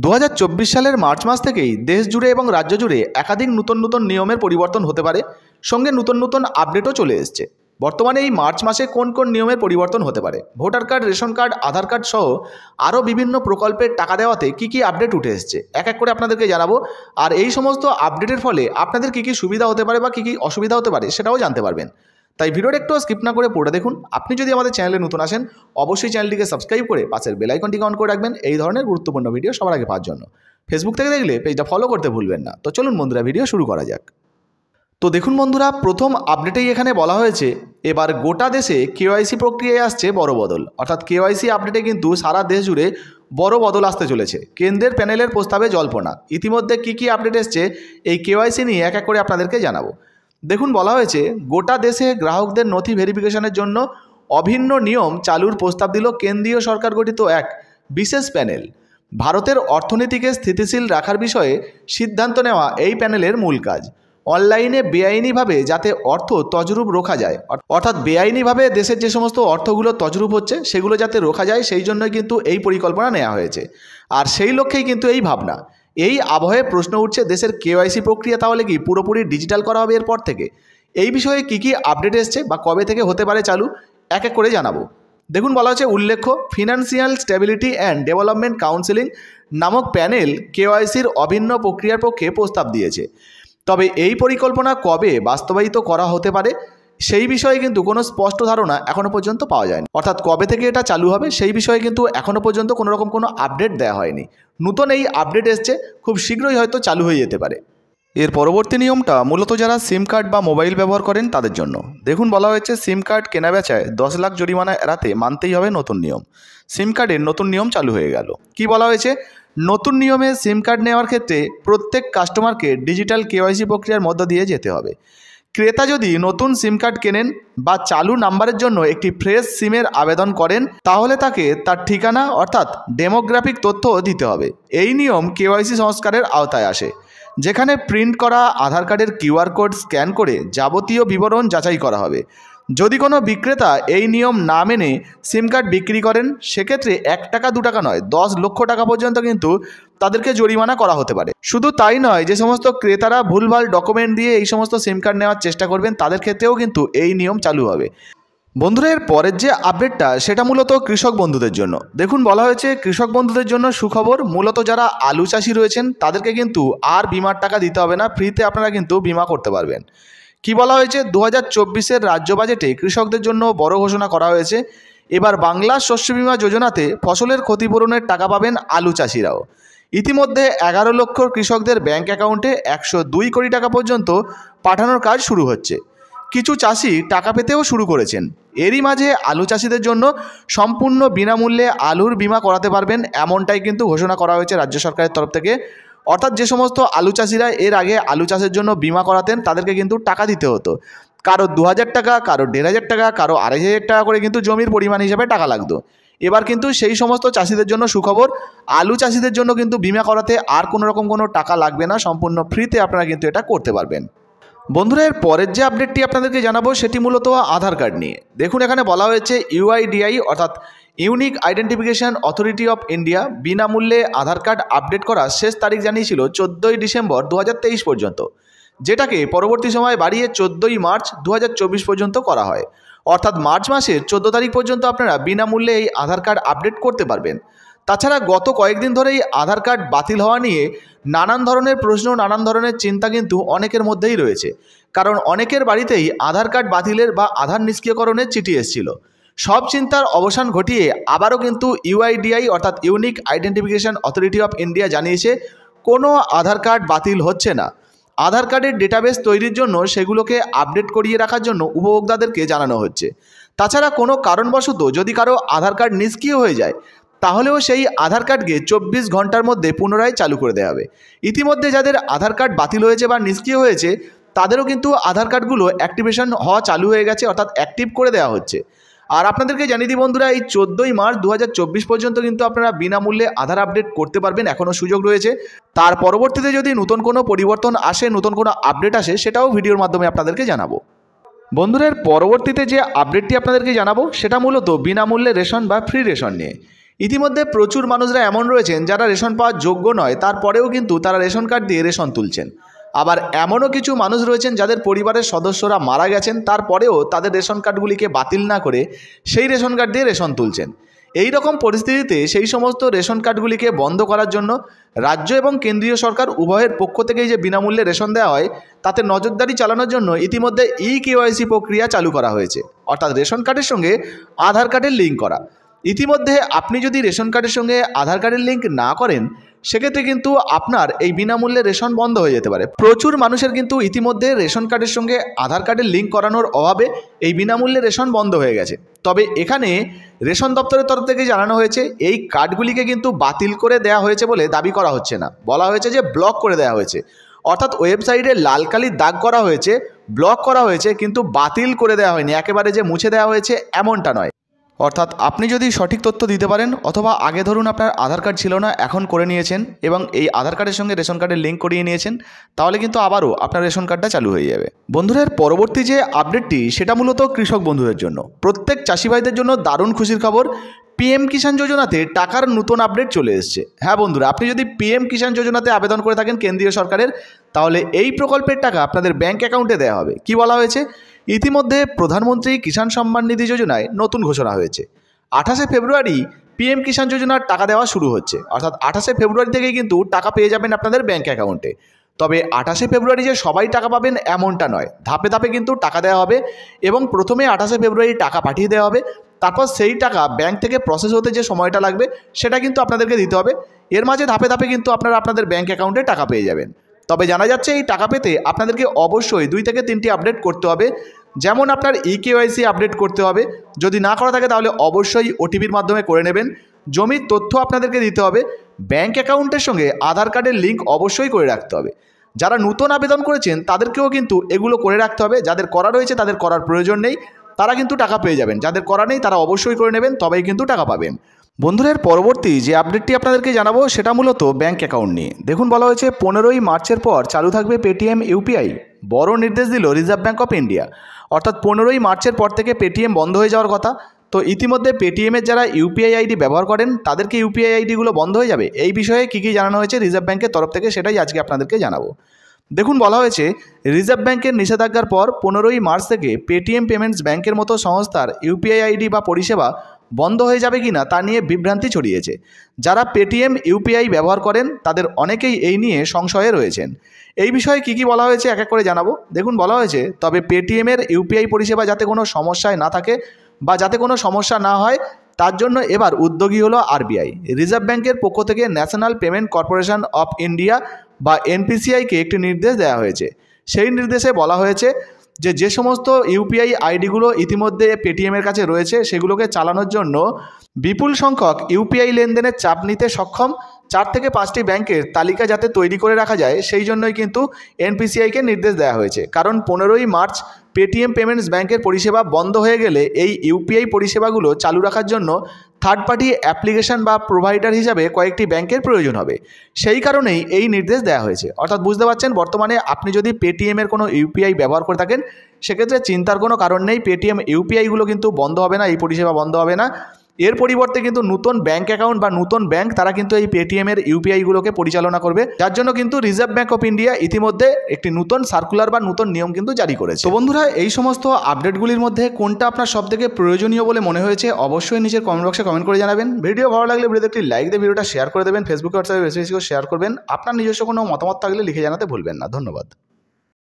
2024 সালের মার্চ মাস থেকেই দেশ জুড়ে এবং রাজ্য জুড়ে একাধিক নতুন নিয়মের পরিবর্তন হতে পারে, সঙ্গে নতুন আপডেটও চলে এসেছে। বর্তমানে এই মার্চ মাসে কোন কোন নিয়মের পরিবর্তন হতে পারে, ভোটার কার্ড, রেশন কার্ড, আধার কার্ড সহ আরও বিভিন্ন প্রকল্পের টাকা দেওয়াতে কী আপডেট উঠে এসেছে এক এক করে আপনাদেরকে জানাবো। আর এই সমস্ত আপডেটের ফলে আপনাদের কী সুবিধা হতে পারে বা কী অসুবিধা হতে পারে সেটাও জানতে পারবেন। তাই ভিডিওটা একটু স্কিপ না করে পুরোটা দেখুন। আপনি যদি আমাদের চ্যানেলে নতুন আসেন অবশ্যই চ্যানেলটিকে সাবস্ক্রাইব করে পাশের বেল আইকনটিকে অন করে রাখবেন এই ধরনের গুরুত্বপূর্ণ ভিডিও সবার আগে পাওয়ার জন্য। ফেসবুক থেকে দেখলে পেজটা ফলো করতে ভুলবেন না। তো চলুন বন্ধুরা, ভিডিও শুরু করা যাক। তো দেখুন বন্ধুরা, প্রথম আপডেটেই এখানে বলা হয়েছে এবার গোটা দেশে কেওয়াইসি প্রক্রিয়ায় আসছে বড় বদল। অর্থাৎ কেওয়াইসি আপডেটে কিন্তু সারা দেশ জুড়ে বড় বদল আসতে চলেছে। কেন্দ্রের প্যানেলের প্রস্তাবে জল্পনা। ইতিমধ্যে কী আপডেট এসছে এই কেওয়াইসি নিয়ে এক এক করে আপনাদেরকে জানাবো। দেখুন, বলা হয়েছে গোটা দেশে গ্রাহকদের নথি ভেরিফিকেশনের জন্য অভিন্ন নিয়ম চালুর প্রস্তাব দিল কেন্দ্রীয় সরকার গঠিত এক বিশেষ প্যানেল। ভারতের অর্থনীতিকে স্থিতিশীল রাখার বিষয়ে সিদ্ধান্ত নেওয়া এই প্যানেলের মূল কাজ। অনলাইনে বেআইনিভাবে যাতে অর্থ তজরুপ রোখা যায়, অর্থাৎ বেআইনিভাবে দেশের যে সমস্ত অর্থগুলো তজরুপ হচ্ছে সেগুলো যাতে রোখা যায়, সেই জন্যই কিন্তু এই পরিকল্পনা নেওয়া হয়েছে। আর সেই লক্ষ্যেই কিন্তু এই ভাবনা। এই আবহে প্রশ্ন উঠছে, দেশের কেওয়াইসি প্রক্রিয়া তাহলে কি পুরোপুরি ডিজিটাল করা হবে এরপর থেকে? এই বিষয়ে কী আপডেট এসছে বা কবে থেকে হতে পারে চালু এক এক করে জানাবো। দেখুন, বলা হচ্ছে উল্লেখ্য financial stability and development counselling নামক প্যানেল কেওয়াইসির অভিন্ন প্রক্রিয়ার পক্ষে প্রস্তাব দিয়েছে। তবে এই পরিকল্পনা কবে বাস্তবায়িত করা হতে পারে সেই বিষয়ে কিন্তু কোনো স্পষ্ট ধারণা এখনও পর্যন্ত পাওয়া যায়নি। অর্থাৎ কবে থেকে এটা চালু হবে সেই বিষয়ে কিন্তু এখনও পর্যন্ত কোনো রকম কোনো আপডেট দেওয়া হয়নি। নতুন এই আপডেট এসছে, খুব শীঘ্রই হয়তো চালু হয়ে যেতে পারে। এর পরবর্তী নিয়মটা মূলত যারা সিম কার্ড বা মোবাইল ব্যবহার করেন তাদের জন্য। দেখুন, বলা হয়েছে সিম কার্ড কেনাবেচায় 10 লাখ জরিমানা এড়াতে মানতেই হবে নতুন নিয়ম। সিম কার্ডের নতুন নিয়ম চালু হয়ে গেল। কি বলা হয়েছে, নতুন নিয়মে সিম কার্ড নেওয়ার ক্ষেত্রে প্রত্যেক কাস্টমারকে ডিজিটাল কেওয়াইসি প্রক্রিয়ার মধ্য দিয়ে যেতে হবে। ক্রেতা যদি নতুন সিম কার্ড কেনেন বা চালু নাম্বারের জন্য একটি ফ্রেশ সিমের আবেদন করেন তাহলে তাকে তার ঠিকানা অর্থাৎ ডেমোগ্রাফিক তথ্য দিতে হবে। এই নিয়ম কেওয়াইসি সংস্কারের আওতায় আসে, যেখানে প্রিন্ট করা আধার কার্ডের কিউআর কোড স্ক্যান করে যাবতীয় বিবরণ যাচাই করা হবে। যদি কোনো বিক্রেতা এই নিয়ম না মেনে সিম কার্ড বিক্রি করেন সেক্ষেত্রে 1 টাকা 2 টাকা নয় 10 লক্ষ টাকা পর্যন্ত কিন্তু তাদেরকে জরিমানা করা হতে পারে। শুধু তাই নয়, যে সমস্ত ক্রেতারা ভুলভাল ডকুমেন্ট দিয়ে এই সমস্ত সিম কার্ড নেওয়ার চেষ্টা করবেন তাদের ক্ষেত্রেও কিন্তু এই নিয়ম চালু হবে। বন্ধুরা, এর পরের যে আপডেটটা সেটা মূলত কৃষক বন্ধুদের জন্য। দেখুন, বলা হয়েছে কৃষক বন্ধুদের জন্য সুখবর। মূলত যারা আলু চাষি রয়েছেন তাদেরকে কিন্তু আর বিমার টাকা দিতে হবে না, ফ্রিতে আপনারা কিন্তু বিমা করতে পারবেন। কি বলা হয়েছে, 2024-এর রাজ্য বাজেটে কৃষকদের জন্য বড় ঘোষণা করা হয়েছে। এবার বাংলা শস্য বিমা যোজনাতে ফসলের ক্ষতিপূরণের টাকা পাবেন আলু চাষিরাও। ইতিমধ্যে 11 লক্ষ কৃষকদের ব্যাংক অ্যাকাউন্টে 102 কোটি টাকা পর্যন্ত পাঠানোর কাজ শুরু হচ্ছে। কিছু চাষি টাকা পেতেও শুরু করেছেন। এরই মাঝে আলু চাষিদের জন্য সম্পূর্ণ বিনামূল্যে আলুর বিমা করাতে পারবেন, এমনটাই কিন্তু ঘোষণা করা হয়েছে রাজ্য সরকারের তরফ থেকে। অর্থাৎ যে সমস্ত আলু চাষিরা এর আগে আলু চাষের জন্য বিমা করাতেন তাদেরকে কিন্তু টাকা দিতে হতো। কারো 2000 টাকা, কারো 1500 টাকা, কারো 2500 টাকা করে কিন্তু জমির পরিমাণ হিসাবে টাকা লাগতো। এবার কিন্তু সেই সমস্ত চাষিদের জন্য সুখবর, আলু চাষিদের জন্য কিন্তু বিমা করাতে আর কোনো রকম কোনো টাকা লাগবে না, সম্পূর্ণ ফ্রিতে আপনারা কিন্তু এটা করতে পারবেন। বন্ধুরা, এর পরের যে আপডেটটি আপনাদেরকে জানাবো সেটি মূলত আধার কার্ড নিয়ে। দেখুন, এখানে বলা হয়েছে ইউআইডিআই অর্থাৎ unique identification authority of India বিনামূল্যে আধার কার্ড আপডেট করার শেষ তারিখ জানিয়েছিল 14ই ডিসেম্বর 2023 পর্যন্ত, যেটাকে পরবর্তী সময় বাড়িয়ে 14ই মার্চ 2024 পর্যন্ত করা হয়। অর্থাৎ মার্চ মাসের 14 তারিখ পর্যন্ত আপনারা বিনামূল্যে এই আধার কার্ড আপডেট করতে পারবেন। তাছাড়া গত কয়েকদিন ধরেই আধার কার্ড বাতিল হওয়া নিয়ে নানান ধরনের প্রশ্ন, নানান ধরনের চিন্তা কিন্তু অনেকের মধ্যেই রয়েছে। কারণ অনেকের বাড়িতেই আধার কার্ড বাতিলের বা আধার নিষ্ক্রিয়করণের চিঠি এসেছিল। সব চিন্তার অবসান ঘটিয়ে আবারও কিন্তু ইউআইডিআই অর্থাৎ unique identification authority of India জানিয়েছে কোনো আধার কার্ড বাতিল হচ্ছে না। আধার কার্ডের ডেটাবেস তৈরির জন্য সেগুলোকে আপডেট করিয়ে রাখার জন্য উপভোক্তাদেরকে জানানো হচ্ছে। তাছাড়া কোনো কারণবশত যদি কারো আধার কার্ড নিষ্ক্রিয় হয়ে যায় তাহলেও সেই আধার কার্ডকে 24 ঘন্টার মধ্যে পুনরায় চালু করে দেওয়া হবে। ইতিমধ্যে যাদের আধার কার্ড বাতিল হয়েছে বা নিষ্ক্রিয় হয়েছে তাদেরও কিন্তু আধার কার্ডগুলো অ্যাক্টিভেশন হওয়া চালু হয়ে গেছে, অর্থাৎ অ্যাক্টিভ করে দেওয়া হচ্ছে। আর আপনাদেরকে জানিয়ে দিই বন্ধুরা, এই 14ই মার্চ 2024 পর্যন্ত কিন্তু আপনারা বিনামূল্যে আধার আপডেট করতে পারবেন, এখনও সুযোগ রয়েছে। তার পরবর্তীতে যদি নতুন কোনো পরিবর্তন আসে, নতুন কোনো আপডেট আসে, সেটাও ভিডিওর মাধ্যমে আপনাদেরকে জানাবো। বন্ধুদের পরবর্তীতে যে আপডেটটি আপনাদেরকে জানাবো সেটা মূলত বিনামূল্যে রেশন বা ফ্রি রেশন নিয়ে। ইতিমধ্যে প্রচুর মানুষরা এমন রয়েছেন যারা রেশন পাওয়ার যোগ্য নয়, তারপরেও কিন্তু তারা রেশন কার্ড দিয়ে রেশন তুলছেন। আবার এমনও কিছু মানুষ রয়েছেন যাদের পরিবারের সদস্যরা মারা গেছেন, তারপরেও তাদের রেশন কার্ডগুলিকে বাতিল না করে সেই রেশন কার্ড দিয়ে রেশন তুলছেন। এই রকম পরিস্থিতিতে সেই সমস্ত রেশন কার্ডগুলিকে বন্ধ করার জন্য রাজ্য এবং কেন্দ্রীয় সরকার উভয়ের পক্ষ থেকেই যে বিনামূল্যে রেশন দেওয়া হয় তাতে নজরদারি চালানোর জন্য ইতিমধ্যে KYC প্রক্রিয়া চালু করা হয়েছে, অর্থাৎ রেশন কার্ডের সঙ্গে আধার কার্ডের লিঙ্ক করা। ইতিমধ্যে আপনি যদি রেশন কার্ডের সঙ্গে আধার কার্ডের লিঙ্ক না করেন সেক্ষেত্রে কিন্তু আপনার এই বিনামূল্যে রেশন বন্ধ হয়ে যেতে পারে। প্রচুর মানুষের কিন্তু ইতিমধ্যে রেশন কার্ডের সঙ্গে আধার কার্ডের লিঙ্ক করানোর অভাবে এই বিনামূল্যে রেশন বন্ধ হয়ে গেছে। তবে এখানে রেশন দপ্তরের তরফ থেকে জানানো হয়েছে এই কার্ডগুলিকে কিন্তু বাতিল করে দেওয়া হয়েছে বলে দাবি করা হচ্ছে না, বলা হয়েছে যে ব্লক করে দেওয়া হয়েছে। অর্থাৎ ওয়েবসাইটে লাল কালির দাগ করা হয়েছে, ব্লক করা হয়েছে, কিন্তু বাতিল করে দেওয়া হয়নি, একেবারে যে মুছে দেওয়া হয়েছে এমনটা নয়। অর্থাৎ আপনি যদি সঠিক তথ্য দিতে পারেন, অথবা আগে ধরুন আপনার আধার কার্ড ছিল না, এখন করে নিয়েছেন এবং এই আধার কার্ডের সঙ্গে রেশন কার্ডের লিঙ্ক করিয়ে নিয়েছেন, তাহলে কিন্তু আবারও আপনার রেশন কার্ডটা চালু হয়ে যাবে। বন্ধুরা, এর পরবর্তী যে আপডেটটি সেটা মূলত কৃষক বন্ধুদের জন্য, প্রত্যেক চাষি ভাইদের জন্য দারুণ খুশির খবর। PM কিষাণ যোজনাতে টাকার নতুন আপডেট চলে এসেছে। হ্যাঁ বন্ধুরা, আপনি যদি PM কিষাণ যোজনাতে আবেদন করে থাকেন কেন্দ্রীয় সরকারের, তাহলে এই প্রকল্পের টাকা আপনাদের ব্যাঙ্ক অ্যাকাউন্টে দেওয়া হবে। কি বলা হয়েছে? ইতিমধ্যে প্রধানমন্ত্রী কিষাণ সম্মান নিধি যোজনায় নতুন ঘোষণা হয়েছে। 28শে ফেব্রুয়ারি PM কিষাণ যোজনার টাকা দেওয়া শুরু হচ্ছে, অর্থাৎ 28শে ফেব্রুয়ারি থেকেই কিন্তু টাকা পেয়ে যাবেন আপনাদের ব্যাঙ্ক অ্যাকাউন্টে। তবে 28শে ফেব্রুয়ারি যে সবাই টাকা পাবেন এমনটা নয়, ধাপে ধাপে কিন্তু টাকা দেওয়া হবে এবং প্রথমে 28শে ফেব্রুয়ারি টাকা পাঠিয়ে দেওয়া হবে, তারপর সেই টাকা ব্যাঙ্ক থেকে প্রসেস হতে যে সময়টা লাগবে সেটা কিন্তু আপনাদেরকে দিতে হবে। এর মাঝে ধাপে ধাপে কিন্তু আপনারা আপনাদের ব্যাঙ্ক অ্যাকাউন্টে টাকা পেয়ে যাবেন। তবে জানা যাচ্ছে এই টাকা পেতে আপনাদেরকে অবশ্যই 2 থেকে 3টি আপডেট করতে হবে। যেমন আপনার KYC আপডেট করতে হবে, যদি না করা থাকে তাহলে অবশ্যই OTPর মাধ্যমে করে নেবেন। জমির তথ্য আপনাদেরকে দিতে হবে, ব্যাঙ্ক অ্যাকাউন্টের সঙ্গে আধার কার্ডের লিঙ্ক অবশ্যই করে রাখতে হবে। যারা নতুন আবেদন করেছেন তাদেরকেও কিন্তু এগুলো করে রাখতে হবে। যাদের করা রয়েছে তাদের করার প্রয়োজন নেই, তারা কিন্তু টাকা পেয়ে যাবেন। যাদের করা নেই তারা অবশ্যই করে নেবেন, তবেই কিন্তু টাকা পাবেন। বন্ধুরা, এর পরবর্তী যে আপডেটটি আপনাদেরকে জানাবো সেটা মূলত ব্যাঙ্ক অ্যাকাউন্ট নিয়ে। দেখুন, বলা হয়েছে 15ই মার্চের পর চালু থাকবে পেটিএম UPI। বড় নির্দেশ দিল রিজার্ভ ব্যাঙ্ক অফ ইন্ডিয়া। অর্থাৎ 15ই মার্চের পর থেকে পেটিএম বন্ধ হয়ে যাওয়ার কথা। তো ইতিমধ্যে পেটিএমের যারা UPI ID ব্যবহার করেন তাদেরকে UPI আইডিগুলো বন্ধ হয়ে যাবে। এই বিষয়ে কী কী জানানো হয়েছে রিজার্ভ ব্যাঙ্কের তরফ থেকে সেটাই আজকে আপনাদেরকে জানাবো। দেখুন, বলা হয়েছে রিজার্ভ ব্যাঙ্কের নিষেধাজ্ঞার পর 15ই মার্চ থেকে পেটিএম পেমেন্টস ব্যাঙ্কের মতো সংস্থার UPI ID বা পরিষেবা বন্ধ হয়ে যাবে কিনা তা নিয়ে বিভ্রান্তি ছড়িয়েছে। যারা পেটিএম UPI ব্যবহার করেন তাদের অনেকেই এই নিয়ে সংশয়ে রয়েছেন। এই বিষয়ে কী কী বলা হয়েছে এক এক করে জানাবো। দেখুন, বলা হয়েছে তবে পেটিএমের UPI পরিষেবা যাতে কোনো সমস্যায় না থাকে বা যাতে কোনো সমস্যা না হয় তার জন্য এবার উদ্যোগী হলো RBI। রিজার্ভ ব্যাঙ্কের পক্ষ থেকে national payment corporation of India বা NPCI-কে একটি নির্দেশ দেওয়া হয়েছে। সেই নির্দেশে বলা হয়েছে যে সমস্ত UPI আইডিগুলো ইতিমধ্যে পেটিএমের কাছে রয়েছে সেগুলোকে চালানোর জন্য বিপুল সংখ্যক UPI লেনদেনের চাপ নিতে সক্ষম 4 থেকে 5টি ব্যাংকের তালিকা যাতে তৈরি করে রাখা যায় সেই জন্যই কিন্তু NPCI-কে নির্দেশ দেওয়া হয়েছে। কারণ 15ই মার্চ পেটিএম পেমেন্টস ব্যাঙ্কের পরিষেবা বন্ধ হয়ে গেলে এই UPI পরিষেবাগুলো চালু রাখার জন্য থার্ড পার্টি অ্যাপ্লিকেশন বা প্রোভাইডার হিসাবে কয়েকটি ব্যাংকের প্রয়োজন হবে। সেই কারণেই এই নির্দেশ দেওয়া হয়েছে। অর্থাৎ বুঝতে পারছেন, বর্তমানে আপনি যদি পেটিএমের কোনো UPI ব্যবহার করে থাকেন সেক্ষেত্রে চিন্তার কোনো কারণ নেই, পেটিএম UPI-গুলো কিন্তু বন্ধ হবে না, এই পরিষেবা বন্ধ হবে না। এর পরিবর্তে কিন্তু নতুন ব্যাঙ্ক অ্যাকাউন্ট বা নতুন ব্যাঙ্ক তারা কিন্তু এই পেটিএমের UPI-গুলোকে পরিচালনা করবে, যার জন্য কিন্তু রিজার্ভ ব্যাঙ্ক অফ ইন্ডিয়া ইতিমধ্যে একটি নতুন সার্কুলার বা নতুন নিয়ম কিন্তু জারি করেছে। তো বন্ধুরা, এই সমস্ত আপডেটগুলির মধ্যে কোনটা আপনার সবথেকে প্রয়োজনীয় বলে মনে হয়েছে অবশ্যই নিচের কমেন্ট বক্সে কমেন্ট করে জানাবেন। ভিডিও ভালো লাগলে ভিডিওতে একটি লাইক দিয়ে ভিডিওটা শেয়ার করে দেবেন, ফেসবুকে হোয়াটসঅ্যাপে বেশি বেশি করে শেয়ার করবেন। আপনার নিজস্ব কোনো মতামত থাকলে লিখে জানাতে ভুলবেন না। ধন্যবাদ।